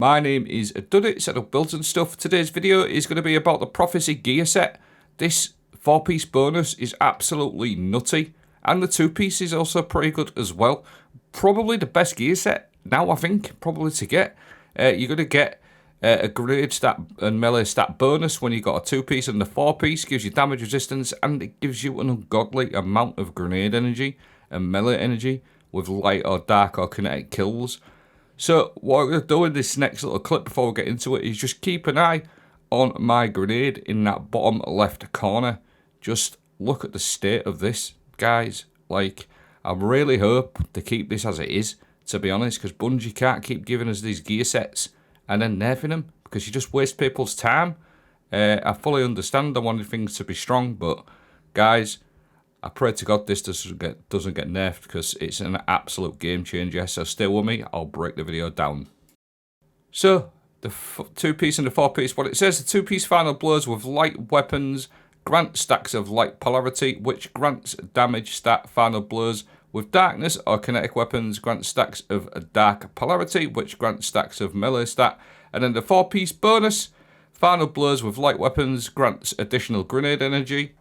My name is Dudit, set up builds and stuff. Today's video is going to be about the Prophecy gear set. This 4-piece bonus is absolutely nutty, and the 2-piece is also pretty good as well. Probably the best gear set now, I think, probably to get. You're going to get a grenade stat and melee stat bonus when you got a 2-piece, and the 4-piece gives you damage resistance, and it gives you an ungodly amount of grenade energy and melee energy with light or dark or kinetic kills. So what I'm going to do in this next little clip before we get into it is just keep an eye on my grenade in that bottom left corner. Just look at the state of this, guys. Like, I really hope to keep this as it is, to be honest, because Bungie can't keep giving us these gear sets and then nerfing them, because you just waste people's time. I fully understand I wanted things to be strong, but guys, I pray to God this doesn't get nerfed, because it's an absolute game changer. So stay with me, I'll break the video down. So, the 2-piece and the 4-piece, what it says, the 2-piece final blows with light weapons grant stacks of light polarity, which grants damage stat. Final blows with darkness or kinetic weapons grant stacks of dark polarity, which grants stacks of melee stat. And then the 4-piece bonus, final blows with light weapons grants additional grenade energy.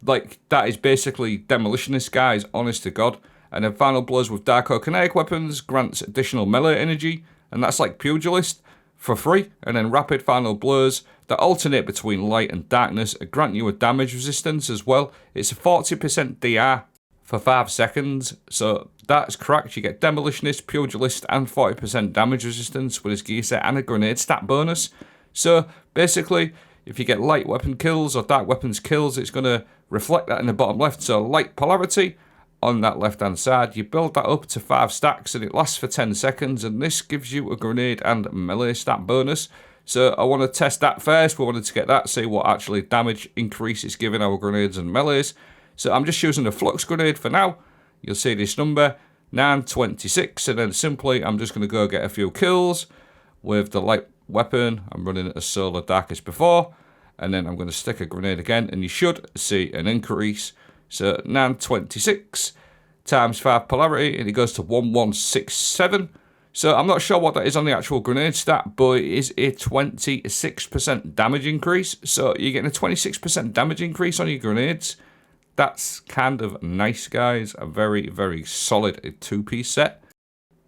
Like, that is basically demolitionist, guys, honest to God. And then final blows with dark or kinetic weapons grants additional melee energy, and that's like pugilist for free. And then rapid final blows that alternate between light and darkness grant you a damage resistance as well. It's a 40% DR for 5 seconds, so that's correct. You get demolitionist, pugilist, and 40% damage resistance with his gear set and a grenade stat bonus. So basically, if you get light weapon kills or dark weapons kills, it's going to reflect that in the bottom left. So light polarity on that left hand side, you build that up to 5 stacks and it lasts for 10 seconds, and this gives you a grenade and melee stat bonus. So I want to test that first. We wanted to get that, see what actually damage increase it's giving our grenades and melees. So I'm just using the flux grenade for now. You'll see this number 926, and then simply I'm just going to go get a few kills with the light weapon. I'm running it as solar dark as before, and then I'm going to stick a grenade again, and you should see an increase. So 926 times 5 polarity, and it goes to 1167. So I'm not sure what that is on the actual grenade stat, but it is a 26% damage increase. So you're getting a 26% damage increase on your grenades. That's kind of nice, guys. A very, very solid 2-piece set.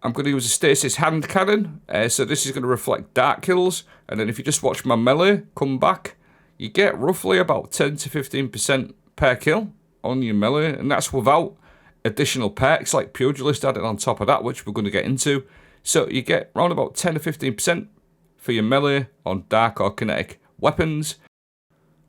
I'm going to use a stasis hand cannon, so this is going to reflect dark kills, and then if you just watch my melee come back, you get roughly about 10 to 15% per kill on your melee, and that's without additional perks like pugilist added on top of that, which we're going to get into. So you get around about 10 to 15% for your melee on dark or kinetic weapons.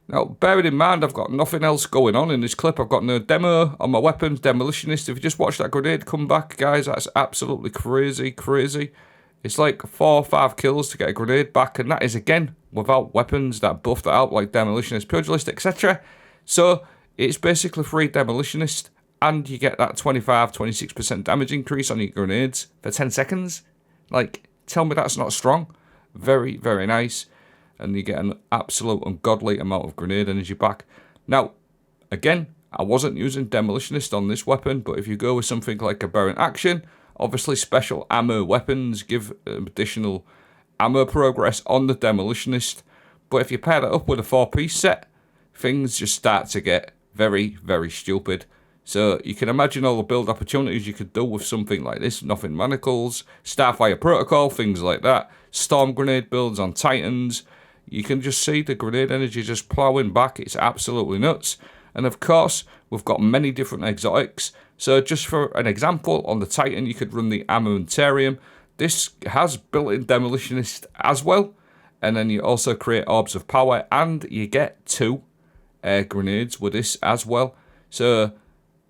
Now, bearing in mind, I've got nothing else going on in this clip. I've got no demo on my weapons, demolitionist. If you just watch that grenade come back, guys, that's absolutely crazy, crazy. It's like 4 or 5 kills to get a grenade back, and that is, again, without weapons that buff that out, like demolitionist, pugilist, etc. So, it's basically free demolitionist, and you get that 25-26% damage increase on your grenades for 10 seconds. Like, tell me that's not strong. Very, very nice. And you get an absolute ungodly amount of grenade energy back. Now, again, I wasn't using demolitionist on this weapon, but if you go with something like aberrant action, obviously special ammo weapons give additional ammo progress on the demolitionist. But if you pair that up with a 4-piece set, things just start to get very, very stupid. So you can imagine all the build opportunities you could do with something like this. Nothing Manacles, Starfire Protocol, things like that. Storm grenade builds on Titans. You can just see the grenade energy just ploughing back. It's absolutely nuts. And of course, we've got many different exotics. So just for an example, on the Titan, you could run the Armamentarium. This has built-in demolitionist as well. And then you also create orbs of power, and you get 2 grenades with this as well. So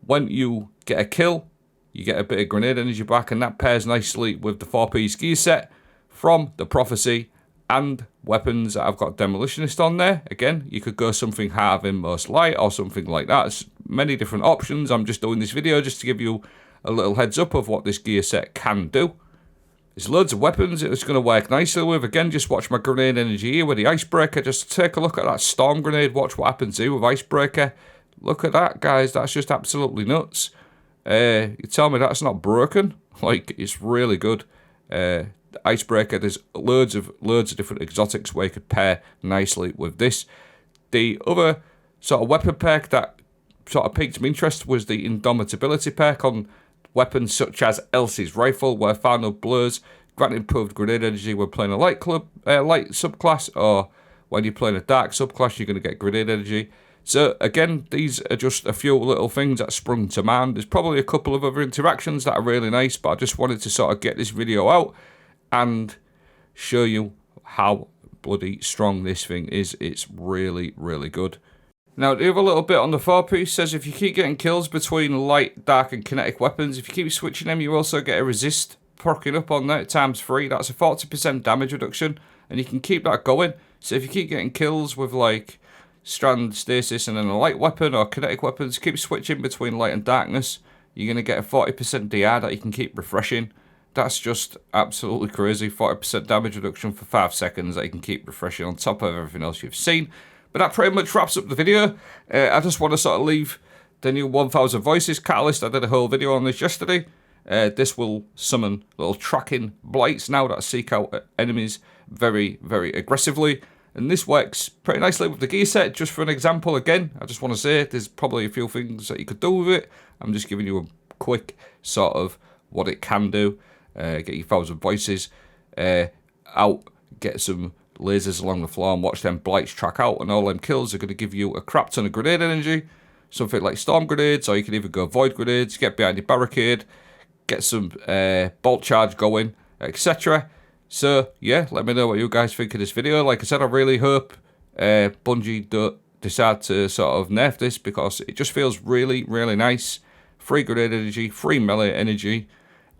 when you get a kill, you get a bit of grenade energy back, and that pairs nicely with the 4-piece gear set from the Prophecy and weapons that I've got demolitionist on there. Again, you could go something Heart of Inmost Light or something like that. There's many different options. I'm just doing this video just to give you a little heads up of what this gear set can do. There's loads of weapons it's going to work nicely with. Again, just watch my grenade energy here with the Icebreaker. Just take a look at that storm grenade. Watch what happens here with Icebreaker. Look at that, guys. That's just absolutely nuts. You tell me that's not broken? Like, it's really good. icebreaker. There's loads of different exotics where you could pair nicely with this. The other sort of weapon perk that sort of piqued my interest was the indomitability perk on weapons such as Elsie's rifle, where final blows grant improved grenade energy when playing a light subclass, or when you're playing a dark subclass, you're going to get grenade energy. So again, these are just a few little things that sprung to mind. There's probably a couple of other interactions that are really nice, but I just wanted to sort of get this video out and show you how bloody strong this thing is. It's really, really good. Now, the other little bit on the 4-piece says if you keep getting kills between light, dark, and kinetic weapons, if you keep switching them, you also get a resist procking up on that ×3. That's a 40% damage reduction, and you can keep that going. So if you keep getting kills with like strand, stasis, and then a light weapon or kinetic weapons, keep switching between light and darkness, you're going to get a 40% DR that you can keep refreshing. That's just absolutely crazy. 40% damage reduction for 5 seconds that you can keep refreshing on top of everything else you've seen. But that pretty much wraps up the video. I just want to sort of leave the new 1000 Voices Catalyst. I did a whole video on this yesterday. This will summon little tracking blights now that seek out enemies very, very aggressively. And this works pretty nicely with the gear set. Just for an example, again, I just want to say there's probably a few things that you could do with it. I'm just giving you a quick sort of what it can do. Get your 1000 Voices out, get some lasers along the floor and watch them blights track out, and all them kills are going to give you a crap ton of grenade energy. Something like storm grenades, or you can even go void grenades, get behind your barricade, get some bolt charge going, etc. So yeah, let me know what you guys think of this video. Like I said, I really hope Bungie don't decide to sort of nerf this, because it just feels really, really nice. Free grenade energy, free melee energy,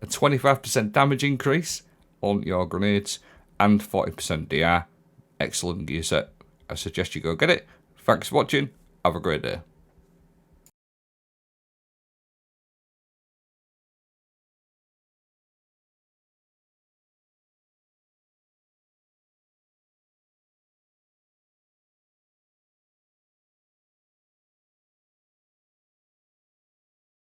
a 25% damage increase on your grenades, and 40% DR. Excellent gear set. I suggest you go get it. Thanks for watching. Have a great day.